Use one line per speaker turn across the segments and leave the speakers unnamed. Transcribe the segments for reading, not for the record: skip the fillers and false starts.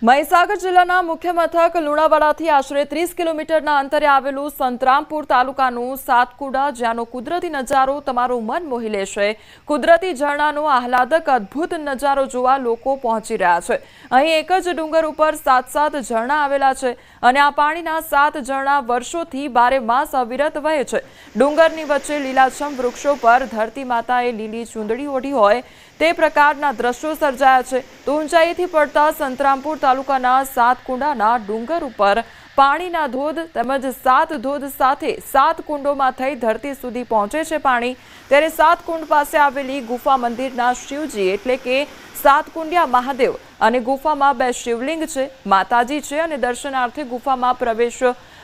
મહીસાગર જિલ્લાના મુખ્ય મથક લુણાવાડાથી આશરે 30 કિલોમીટરના અંતરે આવેલું સંતરામપુર તાલુકાનું સાતકુંડા, જ્યાંનો કુદરતી નજારો તમારું મન મોહી લેશે। કુદરતી ઝરણાનો આહલાદક અદ્ભુત નજારો જોવા લોકો પહોંચી રહ્યા છે। અહીં એક જ ડુંગર ઉપર 7 ઝરણા આવેલા છે અને આ પાણીના 7 ઝરણા વર્ષોથી બારેમાસ અવિરત વહે છે। ડુંગરની વચ્ચે લીલાછમ વૃક્ષો પર ધરતી માતાએ લીલી ચૂંદડી ઓઢી હોય તે પ્રકારના દ્રશ્યો સર્જાયા છે। તો ઊંચાઈથી પડતા સંતરામપુર તાલુકાના સાતકુંડાના ડુંગર ઉપર પાણીના ધોધ તેમજ 7 ધોધ સાથે 7 કુંડોમાં થઈ ધરતી સુધી પહોંચે છે પાણી। ત્યારે 7 કુંડ પાસે આવેલી ગુફા મંદિરના શિવજી એટલે કે સાતકુંડિયા મહાદેવ અને ગુફામાં 2 શિવલિંગ છે, માતાજી છે અને દર્શનાર્થે ગુફામાં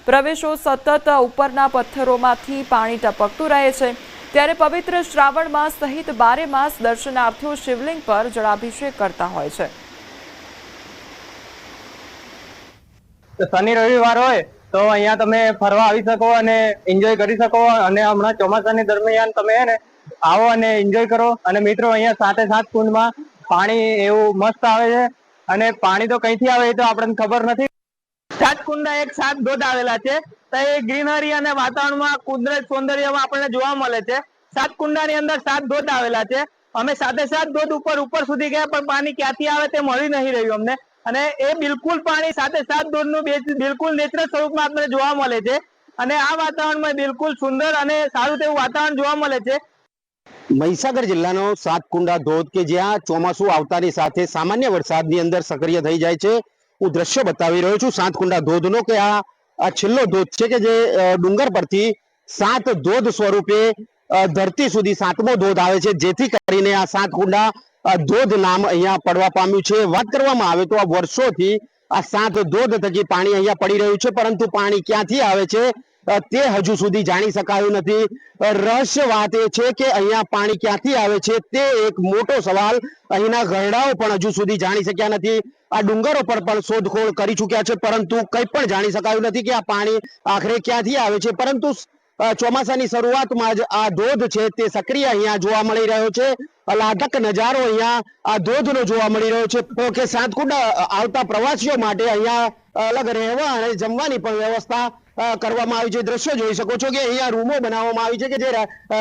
પ્રવેશો સતત ઉપરના પથ્થરોમાંથી પાણી ટપકતું રહે છે। ત્યારે પવિત્ર શ્રાવણ માસ સહિત બારેમાસ દર્શનાર્થીઓ શિવલિંગ પર જળાભિષેક કરતા હોય છે।
શનિ રવિવાર હોય તો અહીંયા તમે ફરવા આવી શકો અને એન્જોય કરી શકો અને હમણાં ચોમાસાની દરમિયાન તમે આવો અને એન્જોય કરો। અને મિત્રો અહીંયા 7 કુંડમાં પાણી એવું મસ્ત આવે છે અને પાણી તો કઈથી આવે એ તો આપણને ખબર નથી। 7 કુંડના 7 ધોધ આવેલા છે તો એ ગ્રીનરી અને વાતાવરણમાં કુદરત સૌંદર્યમાં આપણને જોવા મળે છે। 7 કુંડાની અંદર 7 ધોધ આવેલા છે। અમે 7 ધોધ ઉપર સુધી ગયા પણ પાણી ક્યાંથી આવે તે મળી નહીં રહ્યું અમને, અને એ બિલકુલ પાણી 7 ધોધનું બિલકુલ નેચરલ સ્વરૂપમાં આપણને જોવા મળે છે અને આ વાતાવરણમાં બિલકુલ સુંદર અને સારું તેવું વાતાવરણ જોવા મળે છે।
મહીસાગર જિલ્લાનો સાતકુંડા ધોધ કે જ્યાં ચોમાસું આવતાની સાથે સામાન્ય વરસાદની અંદર સક્રિય થઈ જાય છે। હું દ્રશ્ય બતાવી રહ્યો છું સાતકુંડા ધોધનો કે આ છેલ્લો ધોધ છે કે જે ડુંગર પરથી 7 ધોધ સ્વરૂપે ધરતી સુધી 7મો ધોધ આવે છે, જેથી કરીને આ સાતકુંડા ધોધ નામ અહીંયા પડવા પામ્યું છે। વાત કરવામાં આવે તો આ વર્ષોથી આ 7 ધોધ થકી પાણી અહીંયા પડી રહ્યું છે, પરંતુ પાણી ક્યાંથી આવે છે તે હજુ સુધી જાણી શકાયું નથી। રહસ્ય વાત એ છે કે અહીંયા પાણી ક્યાંથી આવે છે તે એક મોટો સવાલ અહીંના ઘરડાઓ પણ હજુ સુધી જાણી શક્યા નથી। આ ડુંગરો પર પણ શોધખોળ કરી ચૂક્યા છે, પરંતુ કંઈ પણ જાણી શકાયું નથી કે આ પાણી આખરે ક્યાંથી આવે છે। પરંતુ ચોમાસાની શરૂઆતમાં જ આ ધોધ છે તે સક્રિય અહીંયા જોવા મળી રહ્યો છે। આહલાદક નજારો અહીંયા આ ધોધનો જોવા મળી રહ્યો છે કે સાતકુંડા આવતા પ્રવાસીઓ માટે અહીંયા અલગ રહેવા અને જમવાની પણ વ્યવસ્થા કરવામાં આવી છે। દ્રશ્યો જોઈ શકો છો કે અહીંયા રૂમો બનાવવામાં આવી છે કે જે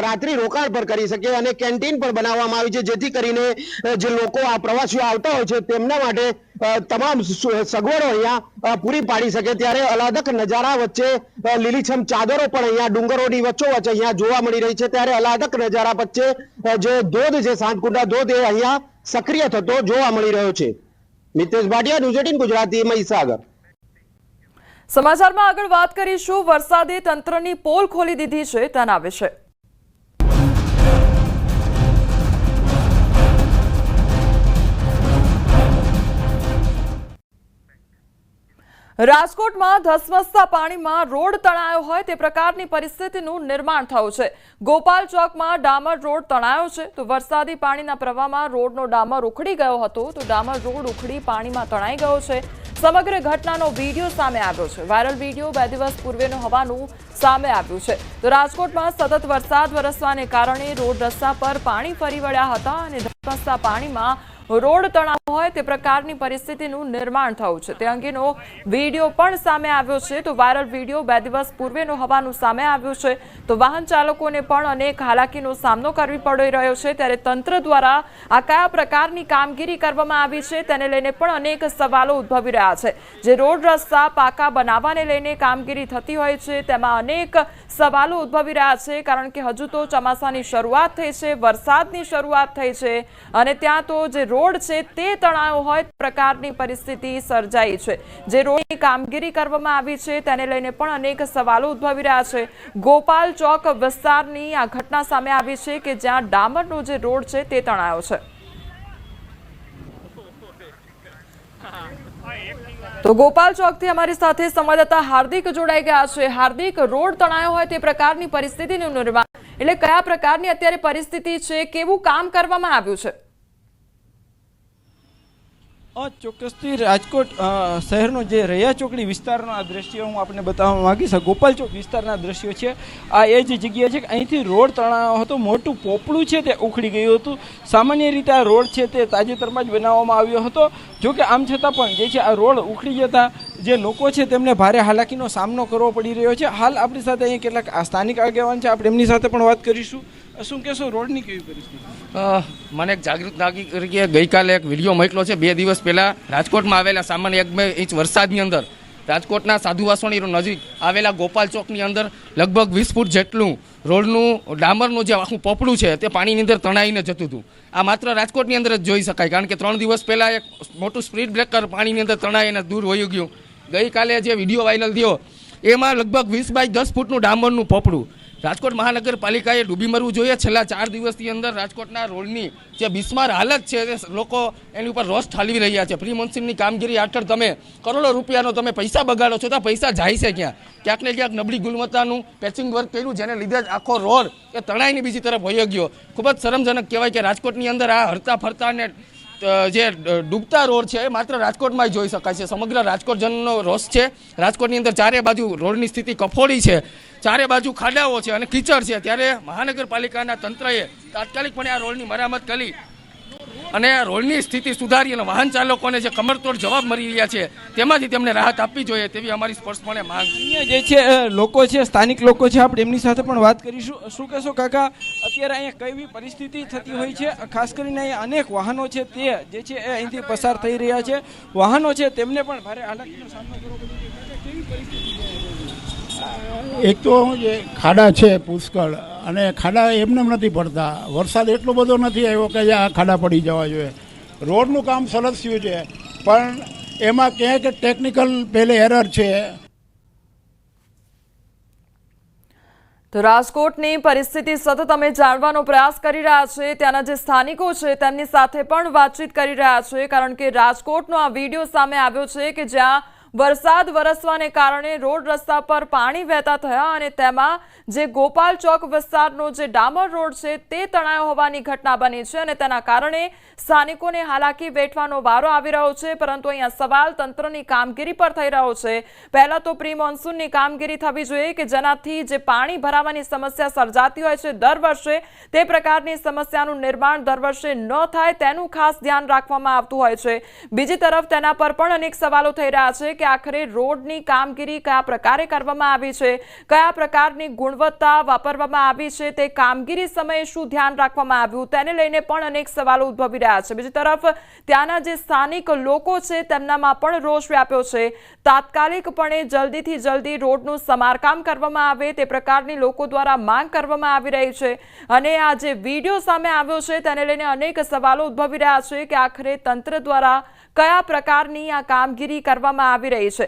રાત્રિ રોકાણ પર કરી શકે અને કેન્ટીન પણ બનાવવામાં આવી છે, જેથી કરીને જે લોકો આ પ્રવાસીઓ આવતા હોય છે તેમના માટે તમામ સગવડો અહીંયા પૂરી પાડી શકે। ત્યારે આહલાદક નજારા વચ્ચે લીલીછમ ચાદરો પણ અહીંયા ડુંગરોની વચ્ચોવચ્ચ અહીંયા જોવા મળી રહી છે। ત્યારે આહલાદક નજારા વચ્ચે જે ધોધ છે સાતકુંડા ધોધ એ અહીંયા સક્રિય થતો જોવા મળી રહ્યો છે। મિતેશ ભાટિયા, ન્યૂઝ 18 ગુજરાતી, મહીસાગર।
સમાચારમાં આગળ વાત કરીશું વરસાદે તંત્રની પોલ ખોલી દીધી છે તેના વિશે। રાજકોટમાં ધસમસતા પાણીમાં રોડ તણાયો હોય તે પ્રકારની પરિસ્થિતિનું નિર્માણ થયું છે। ગોપાલ ચોકમાં ડામર રોડ તણાયો છે તો વરસાદી પાણીના પ્રવાહમાં રોડનો ડામર ઉખડી ગયો હતો તો ડામર રોડ ઉખડી પાણીમાં તણાઈ ગયો છે। સમગ્ર ઘટનાનો વિડીયો સામે આવ્યો છે। વાયરલ વિડીયો 2 દિવસ પૂર્વેનો હોવાનું સામે આવ્યું છે। તો રાજકોટમાં સતત વરસાદ વરસવાને કારણે રોડ રસ્તા પર પાણી ફરી વળ્યા હતા અને ધસમસતા પાણીમાં રોડ તણાવ હોય તે પ્રકારની પરિસ્થિતિનું નિર્માણ થયું છે। તે અંગેનો વિડીયો પણ સામે આવ્યો છે। તો વાયરલ વિડીયો 2 દિવસ પૂર્વેનો હોવાનું સામે આવ્યું છે તો વાહન ચાલકોને પણ અનેક હાલાકીનો સામનો કરવી પડી રહ્યો છે। ત્યારે તંત્ર દ્વારા આ કયા પ્રકારની કામગીરી કરવામાં આવી છે તેને લઈને પણ અનેક સવાલો ઉદ્ભવી રહ્યા છે। જે રોડ રસ્તા પાકા બનાવવાને લઈને કામગીરી થતી હોય છે તેમાં અનેક સવાલો ઉદ્ભવી રહ્યા છે, કારણ કે હજુ તો ચોમાસાની શરૂઆત થઈ છે, વરસાદની શરૂઆત થઈ છે અને ત્યાં તો જે રોડ છે તે તણાયો હોય પ્રકારની પરિસ્થિતિ સર્જાઈ છે। જે રોડની કામગીરી કરવામાં આવી છે તેને લઈને પણ અનેક સવાલો ઉદ્ભવી રહ્યા છે। ગોપાલ ચોક વિસ્તારની આ ઘટના સામે આવી છે કે જ્યાં ડામરનો જે રોડ છે તે તણાયો છે। તો ગોપાલ ચોકથી અમારી સાથે સંવાદદાતા હાર્દિક જોડાઈ ગયા છે। હાર્દિક, રોડ તણાયો હોય તે પ્રકારની પરિસ્થિતિનું નિર્માણ એટલે કયા પ્રકારની અત્યારે પરિસ્થિતિ છે, કેવું કામ કરવામાં આવ્યું છે?
ચોક્કસથી રાજકોટ શહેરનો જે રૈયા ચોકડી વિસ્તારનો આ દ્રશ્ય હું આપને બતાવવા માંગીશ. ગોપાલ ચોક વિસ્તારના દ્રશ્યો છે. આ એ જ જગ્યા છે કે અહીંથી રોડ તણાયો હતો, મોટું પોપડું છે તે ઉખડી ગયું હતું. સામાન્ય રીતે આ રોડ છે તે તાજેતરમાં જ બનાવવામાં આવ્યો હતો. જોકે આમ છતાં પણ જે છે આ રોડ ઉખડી જતા જે લોકો છે તેમને ભારે હાલાકીનો સામનો કરવો પડી રહ્યો છે. હાલ આપણી સાથે અહીં કેટલાક સ્થાનિક આગેવાન છે, આપણે એમની સાથે પણ વાત કરીશું. શું કહેશો, રોડની કેવી પરિસ્થિતિ?
મને એક જાગૃત નાગરિકે ગઈકાલે એક વિડીયો મોકલ્યો છે. 2 દિવસ પહેલાં રાજકોટમાં આવેલા સામાન્ય 1-2 ઇંચ વરસાદની અંદર રાજકોટના સાધુ વાસણી નજીક આવેલા ગોપાલ ચોકની અંદર લગભગ 20 ફૂટ જેટલું રોડનું ડામરનું જે આખું પોપડું છે તે પાણીની અંદર તણાઈને જતું હતું. આ માત્ર રાજકોટની અંદર જ જોઈ શકાય, કારણ કે 3 દિવસ પહેલાં એક મોટું સ્પીડ બ્રેકર પાણીની અંદર તણાઈને દૂર વયું ગયું. ગઈકાલે જે વિડીયો વાયરલ થયો એમાં લગભગ 20 બાય 10 ફૂટનું ડામરનું પોપડું. રાજકોટ મહાનગરપાલિકાએ ડૂબી મરવું જોઈએ. છેલ્લા 4 દિવસની અંદર રાજકોટના રોડની જે બિસ્માર હાલત છે તે લોકો એની ઉપર રોષ ઠાલવી રહ્યા છે. પ્રી મોન્સૂનની કામગીરી હેઠળ તમે કરોડો રૂપિયાનો તમે પૈસા બગાડો છો, તો પૈસા જાય છે ક્યાં? ક્યાંક ને ક્યાંક નબળી ગુણવત્તાનું પેચિંગ વર્ક કર્યું, જેને લીધે જ આખો રોડ એ તણાઈની બીજી તરફ વયો ગયો. ખૂબ જ શરમજનક કહેવાય કે રાજકોટની અંદર આ હરતા ફરતા ને જે ડૂબતા રોડ છે એ માત્ર રાજકોટમાં જ જોઈ શકાય છે. સમગ્ર રાજકોટજનનો રોષ છે. રાજકોટની અંદર ચારે બાજુ રોડની સ્થિતિ કફોડી છે, ચારે બાજુ ખાડાઓ છે અને કીચડ છે. ત્યારે મહાનગરપાલિકાના તંત્રએ તાત્કાલિકપણે આ રોડની મરામત કરી અને રોડની સ્થિતિ સુધારી અને વાહન ચાલકોને જે કમરતોડ જવાબ મળી રહ્યા છે તેમાંથી તેમને રાહત આપવી જોઈએ તેવી અમારી સ્પષ્ટપણે માંગ છે.
અહીંયા જે છે લોકો છે, સ્થાનિક લોકો છે, આપણે એમની સાથે પણ વાત કરીશું. શું કહેશો કાકા, અત્યારે અહીંયા કેવી પરિસ્થિતિ થતી હોય છે? ખાસ કરીને અહીંયા અનેક વાહનો છે તે જે છે એ અહીંથી પસાર થઈ રહ્યા છે. વાહનો છે તેમને પણ ભારે હાલાકીનો સામનો કરવો પડે છે. કેવી પરિસ્થિતિ છે?
એક તો જે ખાડા છે પુષ્કળ, અને ખાડા એમને નથી પડતા. વરસાદ એટલો બધો નથી આવ્યો કે આ ખાડા પડી જવા જોઈએ. રોડનું કામ સરસ થયું છે, પણ એમાં ક્યાંક ટેકનિકલ પહેલે એરર છે.
તો રાજકોટની પરિસ્થિતિ સતત અમે જાણવાનો પ્રયાસ કરી રહ્યા છીએ. ત્યાંના જે સ્થાનિકો છે તેમની સાથે પણ વાતચીત કરી રહ્યા છીએ, કારણ કે રાજકોટનો આ વિડીયો સામે આવ્યો છે કે જ્યાં વરસાદ વરસવાને કારણે રોડ રસ્તા પર પાણી વહેતા થયા અને તેમાં જે ગોપાલ ચોક વિસ્તારનો જે ડામર રોડ છે તે તણાયો હોવાની ઘટના બની છે અને તેના કારણે સ્થાનિકોને હાલાકી વેઠવાનો વારો આવી રહ્યો છે. પરંતુ અહીંયા સવાલ તંત્રની કામગીરી પર થઈ રહ્યો છે. પહેલા તો પ્રી મોન્સૂનની કામગીરી થવી જોઈએ કે જેનાથી જે પાણી ભરાવાની સમસ્યા સર્જાતી હોય છે દર વર્ષે, તે પ્રકારની સમસ્યાનું નિર્માણ દર વર્ષે ન થાય તેનું ખાસ ધ્યાન રાખવામાં આવતું હોય છે. બીજી તરફ તેના પર પણ અનેક સવાલો થઈ રહ્યા છે કે આખરે રોડની કામગીરી કયા પ્રકારે કરવામાં આવી છે, કયા પ્રકારની ગુણવત્તા વાપરવામાં આવી છે, તે કામગીરી સમયે શું ધ્યાન રાખવામાં આવ્યું, તેને લઈને પણ અનેક સવાલો ઉદ્ભવી રહ્યા છે. બીજી તરફ ત્યાંના જે સ્થાનિક લોકો છે તેમનામાં પણ રોષ વ્યાપ્યો છે. તાત્કાલિકપણે જલ્દીથી જલ્દી રોડનું સમારકામ કરવામાં આવે તે પ્રકારની લોકો દ્વારા માંગ કરવામાં આવી રહી છે. અને આ જે વિડીયો સામે આવ્યો છે તેને લઈને અનેક સવાલો ઉદ્ભવી રહ્યા છે કે આખરે તંત્ર દ્વારા કયા પ્રકારની આ કામગીરી કરવામાં આવી રહી છે.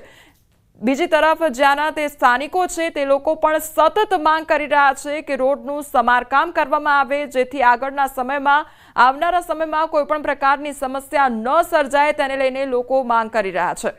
બીજી તરફ જ્યાંના તે સ્થાનિકો છે તે લોકો પણ સતત માંગ કરી રહ્યા છે કે રોડનું સમારકામ કરવામાં આવે, જેથી આગળના સમયમાં, આવનારા સમયમાં કોઈ પણ પ્રકારની સમસ્યા ન સર્જાય તેને લઈને લોકો માંગ કરી રહ્યા છે.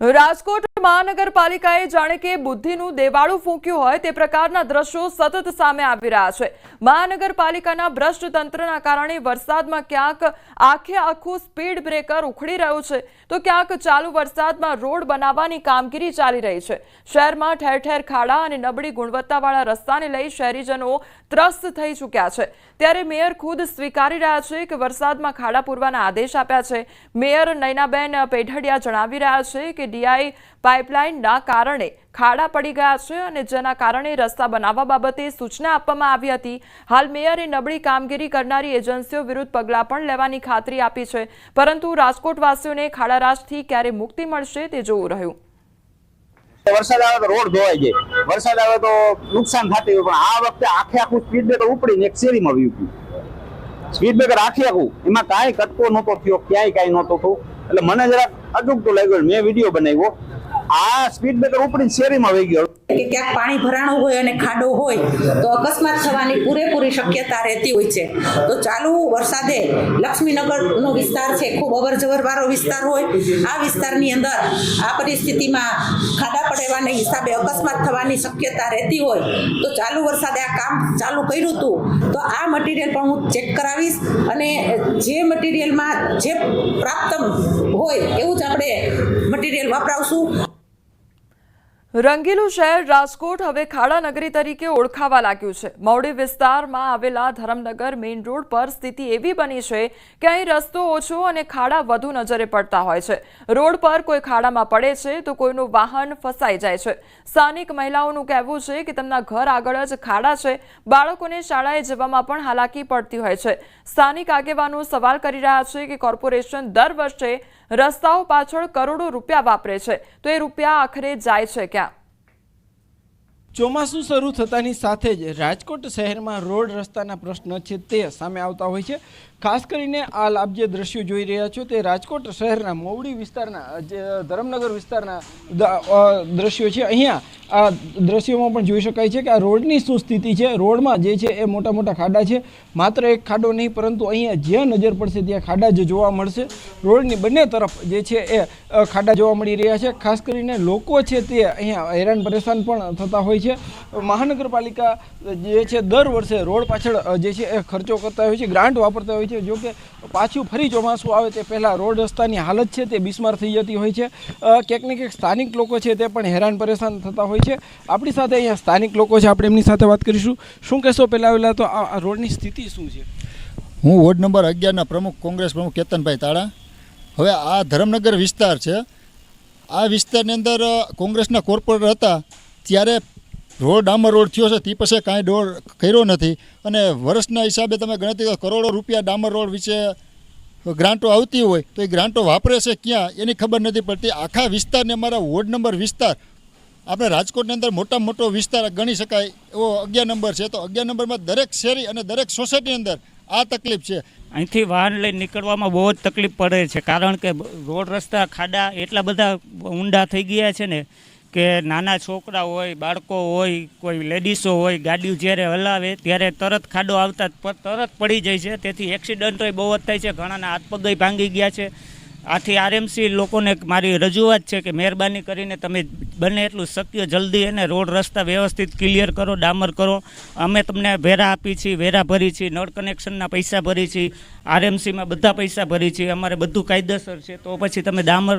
રાજકોટ મહાનગરપાલિકાએ જાણે કે બુદ્ધિનું દેવાળું ફૂંક્યું હોય તે પ્રકારના દ્રશ્યો સતત સામે આવી રહ્યા છે. મહાનગરપાલિકાના ભ્રષ્ટ તંત્રના કારણે વરસાદમાં ક્યાંક આખે આખું સ્પીડ બ્રેકર ઉખડી રહ્યું છે, તો ક્યાંક ચાલુ વરસાદમાં રોડ બનાવવાની કામગીરી ચાલી રહી છે. શહેરમાં ઠેર ઠેર ખાડા અને નબળી ગુણવત્તાવાળા રસ્તાને લઈ શહેરીજનો ત્રસ્ત થઈ ચૂક્યા છે. ત્યારે મેયર ખુદ સ્વીકારી રહ્યા છે કે વરસાદમાં ખાડા પૂરવાના આદેશ આપ્યા છે. મેયર નયનાબેન પેઢડિયા જણાવી રહ્યા છે કે ડીઆઈ પાઇપલાઇનના કારણે ખાડા પડી ગયા છે અને જેના કારણે રસ્તા બનાવવા બાબતે સૂચના આપવામાં આવી હતી. હાલ મેયરે નબળી કામગીરી કરનારી એજન્સીઓ વિરુદ્ધ પગલાં પણ લેવાની ખાતરી આપી છે. પરંતુ રાજકોટવાસીઓને ખાડારાશથી ક્યારે મુક્તિ મળશે તે જોવું રહ્યું.
વરસાદ આવે તો રોડ ધોવાઈ જાય, વરસાદ આવે તો નુકસાન થતું હોય, પણ આ વખતે આખે આખું સ્પીડ બ્રેકર ઉપડીને એક શેરીમાં વ્યુ ગયું. સ્પીડ બ્રેકર આખે આખું, એમાં કાંઈ કટકો નહોતો થયો, ક્યાંય કાંઈ નહોતું થયું. એટલે મને જરાક અજુગતું લાગ્યું. મેં વિડીયો બનાવ્યો આ સ્પીડ બ્રેકર ઉપડીને શેરીમાં વહી ગયો.
કે ક્યાંક પાણી ભરાણું હોય અને ખાડો હોય તો અકસ્માત થવાની પૂરેપૂરી શક્યતા રહેતી હોય છે. તો ચાલુ વરસાદે લક્ષ્મીનગરનો વિસ્તાર છે, ખૂબ અવર જવર વાળો વિસ્તાર હોય. આ વિસ્તારની અંદર આ પરિસ્થિતિમાં ખાડા પડવાના હિસાબે અકસ્માત થવાની શક્યતા રહેતી હોય તો ચાલુ વરસાદે આ કામ ચાલુ કર્યું હતું તો આ મટીરિયલ પણ હું ચેક કરાવીશ અને જે મટીરિયલમાં જે પ્રાપ્ત હોય એવું જ આપણે મટીરિયલ વાપરાવશું.
રંગીલું શહેર રાજકોટ હવે ખાડા નગરી તરીકે ઓળખાવા લાગ્યું છે. મવડી વિસ્તારમાં આવેલા ધરમનગર મેઇન રોડ પર સ્થિતિ એવી બની છે કે અહીં રસ્તો ઓછો અને ખાડા વધુ નજરે પડતા હોય છે. રોડ પર કોઈ ખાડામાં પડે છે તો કોઈનું વાહન ફસાઈ જાય છે. સ્થાનિક મહિલાઓનું કહેવું છે કે તેમના ઘર આગળ જ ખાડા છે. બાળકોને શાળાએ જવામાં પણ હાલાકી પડતી હોય છે. સ્થાનિક આગેવાનો સવાલ કરી રહ્યા છે કે કોર્પોરેશન દર વર્ષે રસ્તાઓ પાછળ કરોડો રૂપિયા વાપરે છે તો એ રૂપિયા આખરે જાય છે ક્યાં?
ચોમાસું શરૂ થતાની સાથે જ રાજકોટ શહેરમાં રોડ રસ્તાના પ્રશ્ન છે તે સામે આવતા હોય છે. ખાસ કરીને આ આપ જે દ્રશ્યો જોઈ રહ્યા છો તે રાજકોટ શહેરના મોવડી વિસ્તારના જે ધરમનગર વિસ્તારના દ્રશ્યો છે. અહીંયા આ દ્રશ્યોમાં પણ જોઈ શકાય છે કે આ રોડની શું સ્થિતિ છે. રોડમાં જે છે એ મોટા મોટા ખાડા છે. માત્ર એક ખાડો નહીં પરંતુ અહીંયા જ્યાં નજર પડશે ત્યાં ખાડા જ જોવા મળશે. રોડની બંને તરફ જે છે એ ખાડા જોવા મળી રહ્યા છે. ખાસ કરીને લોકો છે તે અહીંયા હેરાન પરેશાન પણ થતા હોય છે. મહાનગરપાલિકા જે છે દર વર્ષે રોડ પાછળ જે છે એ ખર્ચો કરતા હોય છે, ગ્રાન્ટ વાપરતા હોય છે. જો કે પાછું ફરી ચોમાસું આવે તે પહેલાં રોડ રસ્તાની હાલત છે તે બિસ્માર થઈ જતી હોય છે. ક્યાંક ને ક્યાંક સ્થાનિક લોકો છે તે પણ હેરાન પરેશાન થતા હોય છે. આપણી સાથે અહીંયા સ્થાનિક લોકો છે, આપણે એમની સાથે વાત કરીશું. શું કહેશો પહેલાં તો આ રોડની સ્થિતિ શું છે?
હું વોર્ડ નંબર 11ના પ્રમુખ કોંગ્રેસ પ્રમુખ કેતનભાઈ તાળા. હવે આ ધરમનગર વિસ્તાર છે. આ વિસ્તારની અંદર કોંગ્રેસના કોર્પોરેટર હતા ત્યારે ડામર રોડ થયો છે તે પછી કાંઈ ડોર કર્યો નથી અને વર્ષના હિસાબે તમે ગણતરી કરો કરોડો રૂપિયા ડામર રોડ વિશે ગ્રાન્ટો આવતી હોય તો એ ગ્રાન્ટો વાપરે છે ક્યાં એની ખબર નથી પડતી. આખા વિસ્તારને અમારા વોર્ડ નંબર વિસ્તાર આપણે રાજકોટની અંદર મોટામાં મોટો વિસ્તાર ગણી શકાય એવો 11 નંબર છે. તો 11 નંબરમાં દરેક શેરી અને દરેક સોસાયટીની અંદર આ તકલીફ છે.
અહીંથી વાહન લઈને નીકળવામાં બહુ જ તકલીફ પડે છે કારણ કે રોડ રસ્તા ખાડા એટલા બધા ઊંડા થઈ ગયા છે ને કે નાના છોકરા હોય, બાળકો હોય, કોઈ લેડીસો હોય, ગાડીઓ જ્યારે હલાવે ત્યારે તરત ખાડો આવતા તરત પડી જાય છે. તેથી એક્સિડન્ટો બહુ જ થાય છે. ઘણાના હાથ પગ ભાંગી ગયા છે. આથી આરએમસી લોકોને મારી રજૂઆત છે કે મહેરબાની કરીને તમે બને એટલું શક્ય જલ્દી એને રોડ રસ્તા વ્યવસ્થિત ક્લિયર કરો, ડામર કરો. અમે તમને વેરા આપી છીએ, વેરા ભરી છીએ, નળ કનેક્શનના પૈસા ભરી છીએ, આરએમસીમાં બધા પૈસા ભરી છીએ. અમારે બધું કાયદેસર છે. તો પછી તમે ડામર